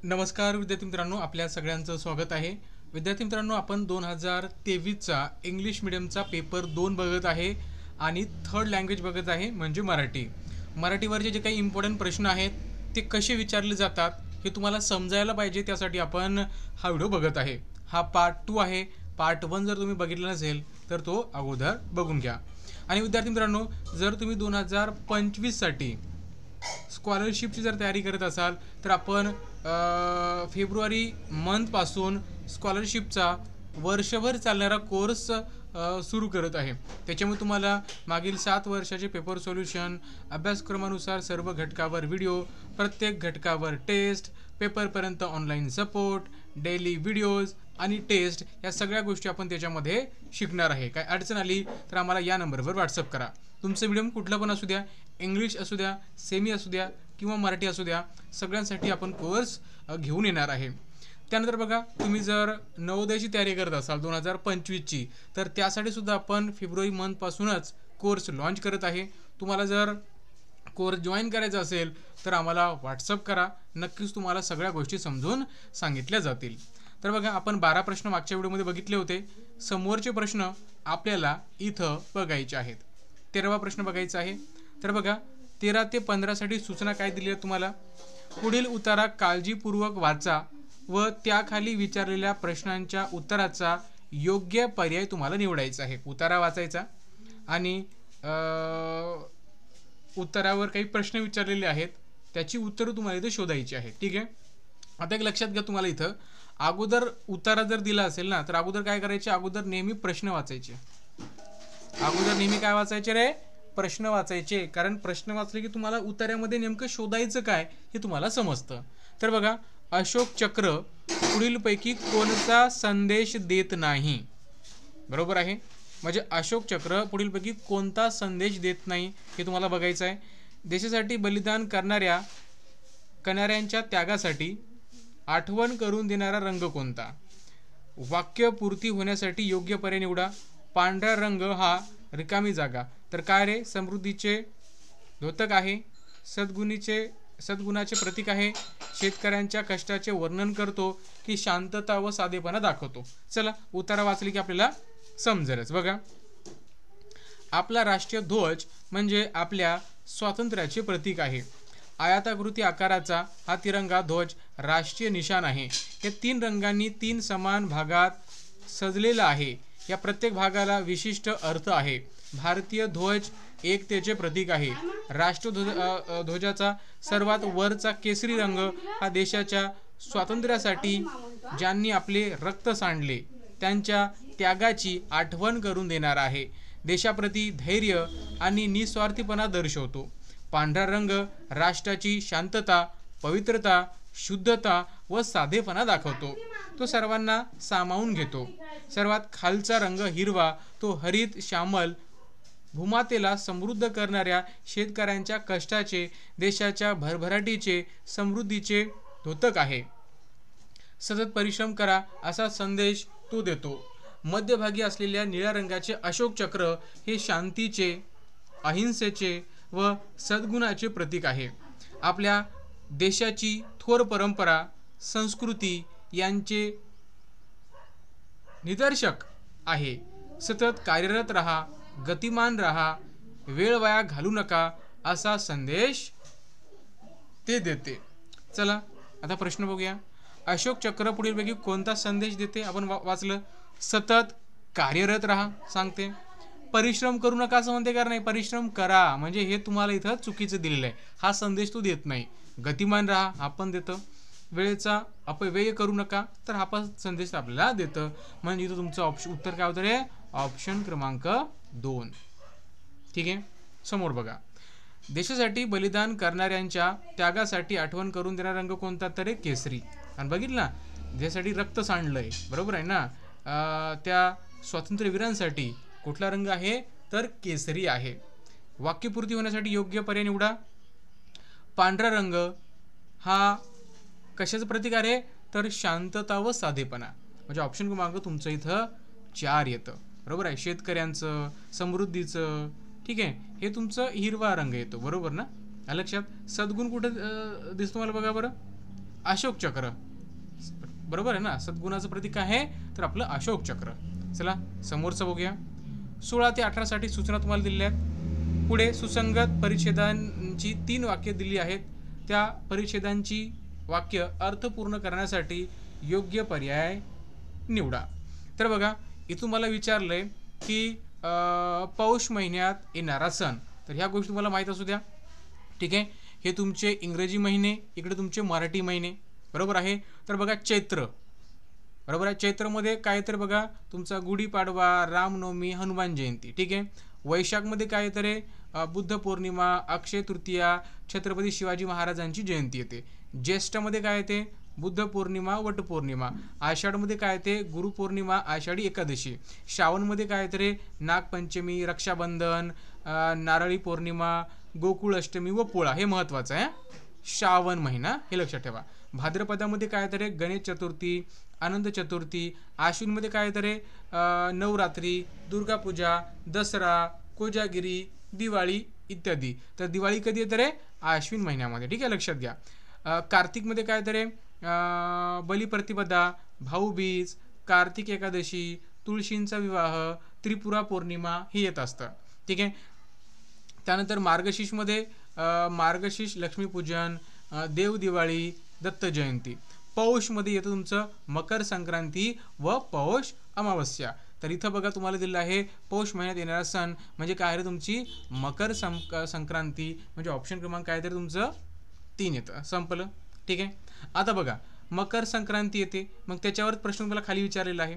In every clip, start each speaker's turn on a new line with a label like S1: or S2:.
S1: नमस्कार विद्यार्थी मित्रांनो, आपल्या सगळ्यांचं स्वागत आहे. विद्यार्थी मित्रांनो, आपण 2023चा इंग्लिश मीडियमचा पेपर 2 बघत आहे आणि थर्ड लँग्वेज बघत आहे म्हणजे मराठी. मराठीवरचे जे काही इम्पॉर्टंट प्रश्न आहेत ते कसे विचारले जातात हे तुम्हाला समजायला पाहिजे, त्यासाठी आपण हा व्हिडिओ बघत आहे. हा पार्ट 2 आहे. पार्ट 1 जर तुम्ही बघितला नसेल तर तो अगोदर बघून घ्या. आणि विद्यार्थी मित्रांनो, जर तुम्ही 2025साठी स्कॉलरशिपची जर तयारी करत असाल तर आपण फेब्रुवारी मंथपासून स्कॉलरशिपचा वर्षभर चालणारा कोर्स सुरू करत आहे. त्याच्यामुळे तुम्हाला मागील 7 वर्षाचे पेपर सोल्युशन, अभ्यासक्रमानुसार सर्व घटकावर व्हिडिओ, प्रत्येक घटकावर टेस्ट, पेपरपर्यंत ऑनलाईन सपोर्ट, डेली व्हिडिओज आणि टेस्ट या सगळ्या गोष्टी आपण त्याच्यामध्ये शिकणार आहे. काय अडचण आली तर आम्हाला या नंबरवर व्हॉट्सअप करा. तुमचं मीडियम कुठला पण असू द्या, इंग्लिश असू द्या, सेमी असू द्या किंवा मराठी असू द्या, सगळ्यांसाठी आपण कोर्स घेऊन येणार आहे. त्यानंतर बघा, तुम्ही जर नवोदयाची तयारी करत असाल 2025ची, तर त्यासाठी सुद्धा आपण फेब्रुवारी मंथपासूनच कोर्स लॉन्च करत आहे. तुम्हाला जर कोर्स जॉईन करायचा असेल तर आम्हाला व्हॉट्सअप करा. नक्कीच तुम्हाला सगळ्या गोष्टी समजून सांगितल्या जातील. तर बघा, आपण 12 प्रश्न मागच्या व्हिडिओमध्ये बघितले होते. समोरचे प्रश्न आपल्याला इथं बघायचे आहेत. 13वा प्रश्न बघायचा आहे. तर बघा, 13 ते 15साठी सूचना काय दिली आहे तुम्हाला. पुढील उतारा काळजीपूर्वक वाचा व त्याखाली विचारलेल्या प्रश्नांच्या उत्तराचा योग्य पर्याय तुम्हाला निवडायचा आहे. उतारा वाचायचा आणि उत्तरावर काही प्रश्न विचारलेले आहेत, त्याची उत्तरं तुम्हाला इथे शोधायची आहेत. ठीक आहे. आता एक लक्षात घ्या, तुम्हाला इथं अगोदर उतारा जर दिला असेल ना, तर अगोदर काय करायचे, अगोदर नेहमी प्रश्न वाचायचे. अगोदर नेहमी काय वाचायचे रे, प्रश्न वाचायचे. कारण प्रश्न वाचले की तुम्हाला उतार्यामध्ये नेमकं शोधायचं काय हे तुम्हाला समजतं. तर बघा, अशोक चक्र पुढीलपैकी कोणता संदेश देत नाही. बरोबर आहे. म्हणजे अशोक चक्र पुढीलपैकी कोणता संदेश देत नाही हे तुम्हाला बघायचं आहे. देशासाठी बलिदान करणाऱ्यांच्या त्यागासाठी आठवण करून देणारा रंग कोणता. वाक्य पूर्ती होण्यासाठी योग्य पर्याय निवडा. पांढरा रंग हा रिकामी जागा. तर काय रे, समृद्धीचे द्योतक आहे, सद्गुणाचे प्रतीक आहे, शेतकऱ्यांच्या कष्टाचे वर्णन करतो की शांतता व साधेपणा दाखवतो. चला, उतारा वाचली की आपल्याला समजेलच. बघा, आपला राष्ट्रीय ध्वज म्हणजे आपल्या स्वातंत्र्याचे प्रतीक आहे. आयताकृती आकाराचा हा तिरंगा ध्वज राष्ट्रीय निशाण आहे. या 3 रंगांनी 3 समान भागात सजलेला आहे. या प्रत्येक भागाला विशिष्ट अर्थ आहे. भारतीय ध्वज एकतेचे प्रतीक आहे. राष्ट्रध्वजाचा सर्वात वरचा केसरी रंग हा देशाच्या स्वातंत्र्यासाठी ज्यांनी आपले रक्त सांडले त्यांच्या त्यागाची आठवण करून देणार आहे. देशाप्रती धैर्य आणि निस्वार्थीपणा दर्शवतो. पांढरा रंग राष्ट्राची शांतता, पवित्रता, शुद्धता व साधेपणा दाखवतो. तो सर्वांना सामावून घेतो. सर्वात खालचा रंग हिरवा, तो हरित श्यामल, भूमातेला समृद्ध करणाऱ्या शेतकऱ्यांच्या कष्टाचे, देशाच्या भरभराटीचे, समृद्धीचे द्योतक आहे. सतत परिश्रम करा असा संदेश तो देतो. मध्यभागी असलेल्या निळ्या रंगाचे अशोक चक्र हे शांतीचे, अहिंसेचे व सद्गुणाचे प्रतीक आहे. आपल्या देशाची थोर परंपरा, संस्कृती यांचे निदर्शक आहे. सतत कार्यरत रहा, गतिमान रहा, वेळ वाया घालू नका असा संदेश ते देते. चला, आता प्रश्न बघूया. अशोक चक्र पुढीलपैकी कोणता संदेश देते. आपण वाचलं. सतत कार्यरत रहा सांगते. परिश्रम करू नका असं म्हणते, कारण नाही, परिश्रम करा म्हणजे हे तुम्हाला इथं चुकीचं दिलेलं आहे. हा संदेश तो देत नाही. गतिमान राहा आपण देतं. वेळेचा अपव्यय करू नका, तर हा पण संदेश आपल्याला देतं. म्हणजे इथं तुमचं उत्तर काय होतं रे, ऑप्शन क्रमांक 2. ठीक आहे. समोर बघा, देशासाठी बलिदान करणाऱ्यांच्या त्यागासाठी आठवण करून देणारा रंग कोणता, तर केसरी. आणि बघितलं ना, ज्यासाठी रक्त सांडलंय, बरोबर आहे ना, त्या स्वातंत्र्यवीरांसाठी कुठला रंग आहे, तर केसरी आहे. वाक्यपूर्ती होण्यासाठी योग्य पर्याय निवडा. पांढरा रंग हा कशाचं प्रतीक आहे, तर शांतता व साधेपणा. म्हणजे ऑप्शन क्रमांक तुमचं इथं 4 येतं. बरोबर आहे. शेतकऱ्यांचं, समृद्धीचं, ठीक आहे, हे तुमचं हिरवा रंग येतो. बरोबर ना, लक्षात. सद्गुण कुठे दिसतो मला बघा बरं. अशोक चक्र, बरोबर आहे ना. सद्गुणाचं प्रतीक काय आहे तर आपलं अशोक चक्र. चला समोरचं बघूया. 16 ते 18 साठी सूचना तुम्हाला दिलेल्या आहेत. पुढे सुसंगत परिच्छेदांची 3 वाक्य दिली आहेत. त्या परिच्छेदांची वाक्य अर्थपूर्ण करण्यासाठी योग्य पर्याय निवडा. तर बघा इथून मला विचारलंय की पौष महिन्यात येणारा सण, तर ह्या गोष्टी तुम्हाला माहीत असू द्या. ठीक आहे, हे तुमचे इंग्रजी महिने, इकडे तुमचे मराठी महिने, बरोबर आहे. तर बघा चैत्र, बरोबर आहे. चैत्रमध्ये काय तर बघा तुमचा गुढीपाडवा, रामनवमी, हनुमान जयंती. ठीक आहे. वैशाखमध्ये काय तर बुद्ध पौर्णिमा, अक्षय तृतीया, छत्रपती शिवाजी महाराजांची जयंती येते. ज्येष्ठामध्ये काय येते बुद्ध पौर्णिमा, वटपौर्णिमा. आषाढमध्ये काय येते गुरुपौर्णिमा, आषाढी एकादशी. श्रावणमध्ये काय तर नागपंचमी, रक्षाबंधन, नारळी पौर्णिमा, गोकुळ अष्टमी व पोळा. हे महत्त्वाचं आहे, श्रावण महिना हे लक्षात ठेवा. भाद्रपदामध्ये काय तर गणेश चतुर्थी, अनंत चतुर्थी. आश्विनमध्ये काय तर नवरात्री, दुर्गापूजा, दसरा, कोजागिरी, दिवाळी इत्यादी. तर दिवाळी कधी येते रे आश्विन महिन्यामध्ये. ठीक आहे, लक्षात घ्या. कार्तिकमध्ये काय तर बलिप्रतिपदा, भाऊबीज, कार्तिक एकादशी, तुळशींचा विवाह, त्रिपुरा पौर्णिमा हे येत असतं. ठीक आहे. त्यानंतर मार्गशीर्षमध्ये मार्गशीर्ष लक्ष्मीपूजन, देवदिवाळी, दत्त जयंती. पौषमध्ये येतं तुमचं मकर संक्रांती व पौष अमावस्या. तर इथं बघा तुम्हाला दिलं आहे पौष महिन्यात येणारा सण म्हणजे काय आहे तुमची मकर संक्रांती, म्हणजे ऑप्शन क्रमांक काय तर तुमचं 3 येतं. संपलं. ठीक आहे. आता बघा मकर संक्रांती येते, मग त्याच्यावर प्रश्न मला खाली विचारलेला आहे.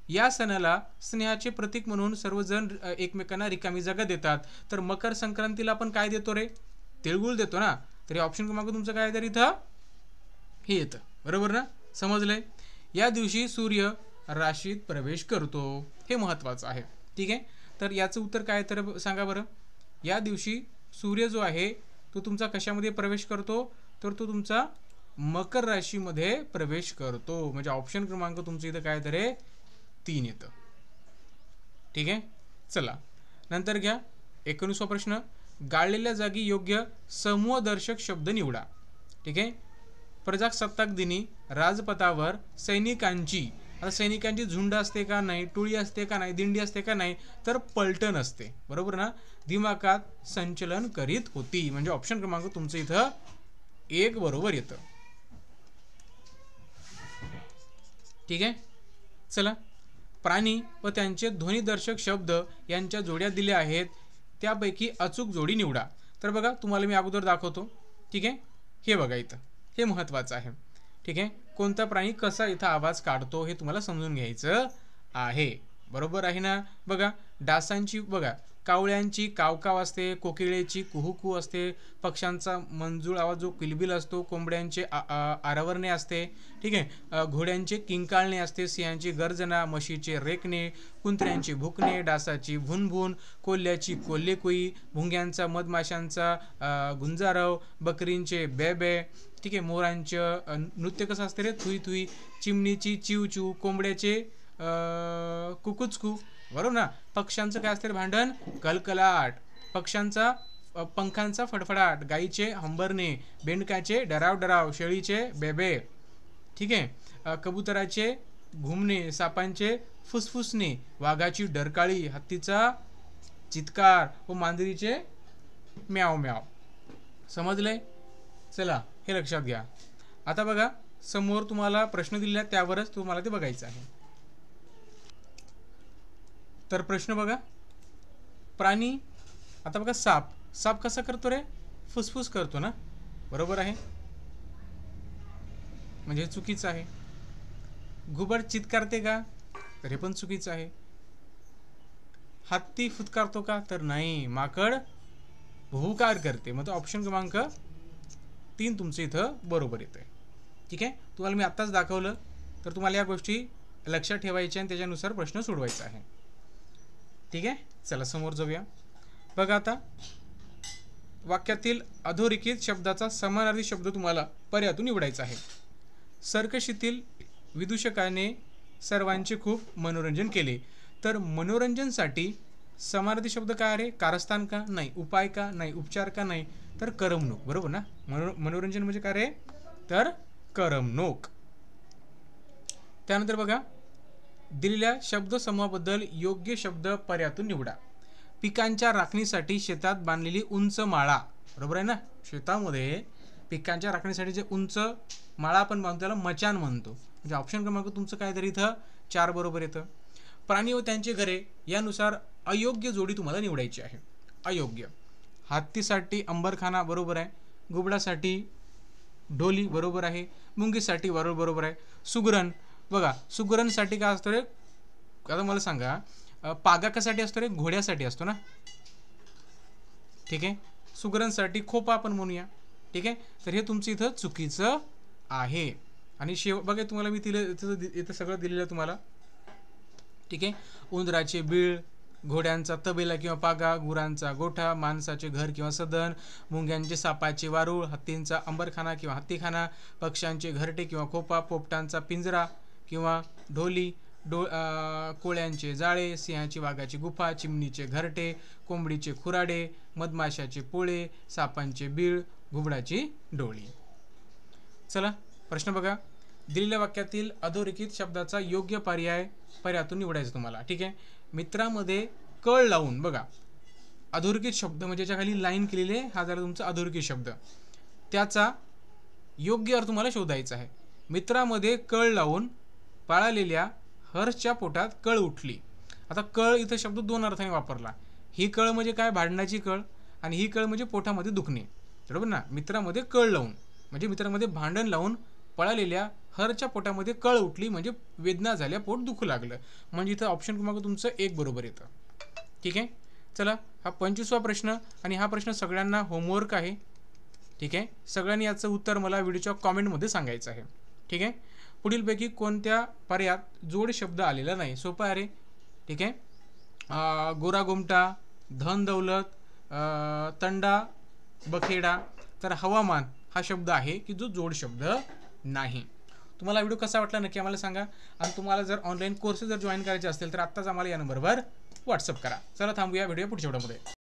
S1: या सणाला स्नेहाचे प्रतीक म्हणून सर्वजण एकमेकांना रिकामी जागा देतात. तर मकर संक्रांतीला आपण काय देतो रे, तिळगुळ देतो ना. तर ऑप्शन क्रमांक तुमचं काय तर इथं हे येतं, बरोबर ना. समजलंय. या दिवशी सूर्य राशीत प्रवेश करतो, हे महत्त्वाचं आहे. ठीक आहे. तर याचं उत्तर काय तर सांगा बरं. या दिवशी सूर्य जो आहे तो तुमचा कशामध्ये प्रवेश करतो, तर तो तुमचा मकर राशीमध्ये प्रवेश करतो. म्हणजे ऑप्शन क्रमांक तुमचं इथं काय तर 3 येतं. ठीक आहे. चला नंतर घ्या 19वा प्रश्न. गाळलेल्या जागी योग्य समूहदर्शक शब्द निवडा. ठीक आहे. प्रजासत्ताक दिनी राजपथावर सैनिकांची झुंड असते का नाही, टोळी असते का नाही, दिंडी असते का नाही, तर पलटण असते, बरोबर ना. दिमाखात संचलन करीत होती. म्हणजे ऑप्शन क्रमांक तुमचं इथं 1 बरोबर येतं. ठीक आहे. चला प्राणी व त्यांचे ध्वनिदर्शक शब्द यांच्या जोड्या दिल्या आहेत, त्यापैकी अचूक जोडी निवडा. तर बघा तुम्हाला मी अगोदर दाखवतो. ठीक आहे. हे बघा इथं हे महत्त्वाचं आहे. ठीक आहे. कोणता प्राणी कसा इथं आवाज काढतो हे तुम्हाला समजून घ्यायचं आहे, बरोबर आहे ना. बघा डासांची बघा कावळ्यांची कावकाव असते, कोकिळेची कुहुकू असते, पक्ष्यांचा मंजूळ आवाज जो किलबिल असतो, कोंबड्यांचे आरवरणे असते. ठीक आहे. घोड्यांचे किंकाळणे असते, सिंहांची गर्जना, म्हशीचे रेकणे, कुंत्र्यांची भुकणे, डासाची भुनभुन, कोल्ह्याची कोल्हेकुई, भुंग्यांचा मधमाशांचा गुंजारव, बकरींचे बेबे. ठीक आहे. मोरांचं नृत्य कसं असते रे थुई थुई, चिमणीची चिवचू, कोंबड्याचे कुकुचकू, बरोबर ना. पक्ष्यांचं काय असते भांडण कलकलाट, पक्ष्यांचा पंखांचा फडफडाट, गाईचे हंबरणे, बेंडकाचे डराव डराव, शेळीचे बेबे. ठीक आहे. कबुतराचे घुमणे, सापांचे फुसफुसणे, वाघाची डरकाळी, हत्तीचा चित्कार व मांजरीचे म्याव म्याव. समजले. चला हे लक्षात घ्या. आता बघा समोर तुम्हाला प्रश्न दिलेला आहे त्यावरच तुम्हाला ते बघायचं आहे. तर प्रश्न बघा. प्राणी आता बघा साप कसा करतो रे, फुसफुस करतो ना, बरोबर आहे. म्हणजे चुकीचं आहे. घुबड चित्कारते का, तर हे पण चुकीचं आहे. हत्ती फुतकारतो का, तर नाही. माकड भुकार करते. मग ऑप्शन क्रमांक 3 तुमचं इथं बरोबर येतं आहे. ठीक आहे. तुम्हाला मी आत्ताच दाखवलं, तर तुम्हाला या गोष्टी लक्षात ठेवायच्या आणि त्याच्यानुसार प्रश्न सोडवायचा आहे. ठीक आहे. चला समोर जाऊया. बघा आता वाक्यातील अधोरेखित शब्दाचा समानार्थी शब्द तुम्हाला पर्यायातून निवडायचा आहे. सर्कशीतील विदूषकाने सर्वांचे खूप मनोरंजन केले. तर मनोरंजनसाठी समानार्थी शब्द काय आहे, कारस्थान का नाही, उपाय का नाही, उपचार का नाही, तर करमणूक, बरोबर ना. मनोरंजन म्हणजे काय रे, तर करमणूक. त्यानंतर बघा, दिलेल्या शब्दसमूहाबद्दल योग्य शब्द पर्यायातून निवडा. पिकांच्या राखणीसाठी शेतात बांधलेली उंच माळा. बरोबर आहे ना. शेतामध्ये पिकांच्या राखणीसाठी जे उंच माळा आपण बांधतो त्याला मचाण म्हणतो. म्हणजे ऑप्शन क्रमांक तुमचं काय तरी इथं 4 बरोबर येतं. प्राणी व त्यांची घरे यानुसार अयोग्य जोडी तुम्हाला निवडायची आहे. अयोग्य. हत्तीसाठी अंबरखाना बरोबर आहे. घुबडासाठी ढोली बरोबर आहे. मुंगीसाठी वरुळ बरोबर आहे. सुगरण बघा, सुगरणसाठी काय असतं रे? आता मला सांगा, पागा कशासाठी असतो रे? घोड्यासाठी असतो ना. ठीक आहे. सुगरणसाठी खोपा आपण म्हणूया. ठीक आहे. तर हे तुमचं इथं चुकीचं आहे. आणि बघा तुम्हाला मी इथं सगळं दिलेलं तुम्हाला. ठीक आहे. उंदराचे बीळ, घोड्यांचा तबेला किंवा पागा, गुरांचा गोठा, माणसाचे घर किंवा सदन, मुंग्यांचे सापाचे वारूळ, हत्तींचा अंबरखाना किंवा हत्तीखाना, पक्ष्यांचे घरटे किंवा खोपा, पोपटांचा पिंजरा किंवा ढोली, कोळ्यांचे जाळे, सिंहाची वाघाची गुफा, चिमणीचे घरटे, कोंबडीचे खुराडे, मधमाशाचे पोळे, सापांचे बीळ, घुबडाची डोळी. चला प्रश्न बघा. दिलेल्या वाक्यातील अधोरेखित शब्दाचा योग्य पर्यायातून निवडायचं तुम्हाला. ठीक आहे. मित्रामध्ये कळ लावून बघा, अधोरेखित शब्द म्हणजे याच्या खाली लाईन केलेले, हा झाला तुमचा अधोरेखित शब्द. त्याचा योग्य अर्थ तुम्हाला शोधायचा आहे. मित्रामध्ये कळ लावून पाळलेल्या हर्षच्या पोटात कळ उठली. आता कळ इथं शब्द 2 अर्थाने वापरला. ही कळ म्हणजे काय? भांडणाची कळ. आणि ही कळ म्हणजे पोटामध्ये दुखणे. बरोबर ना. मित्रामध्ये कळ लावून म्हणजे मित्रामध्ये भांडण लावून पळालेल्या हरच्या पोटामध्ये कळ उठली म्हणजे वेदना झाल्या, पोट दुखू लागलं. म्हणजे इथं ऑप्शन क्रमांक तुमचं 1 बरोबर येतं. ठीक आहे. चला, हा 25वा प्रश्न आणि हा प्रश्न सगळ्यांना होमवर्क आहे. ठीक आहे. सगळ्यांनी याचं उत्तर मला व्हिडिओच्या कॉमेंटमध्ये सांगायचं आहे. ठीक आहे. पुढीलपैकी कोणत्या पर्यायात जोड शब्द आलेला नाही? सोपं आहे रे. ठीक आहे. गोरा गोमटा, धन दौलत, तंडा बखेडा. तर हवामान हा शब्द आहे की जो जोड शब्द नाही. तुम्हाला व्हिडिओ कसा वाटला नक्की आम्हाला सांगा. आणि तुम्हाला जर ऑनलाईन कोर्सेस जर जॉईन करायचे असतील तर आत्ताच आम्हाला या नंबरवर व्हॉट्सअप करा. चला थांबूया, व्हिडिओ पुढच्या व्हिडिओमध्ये.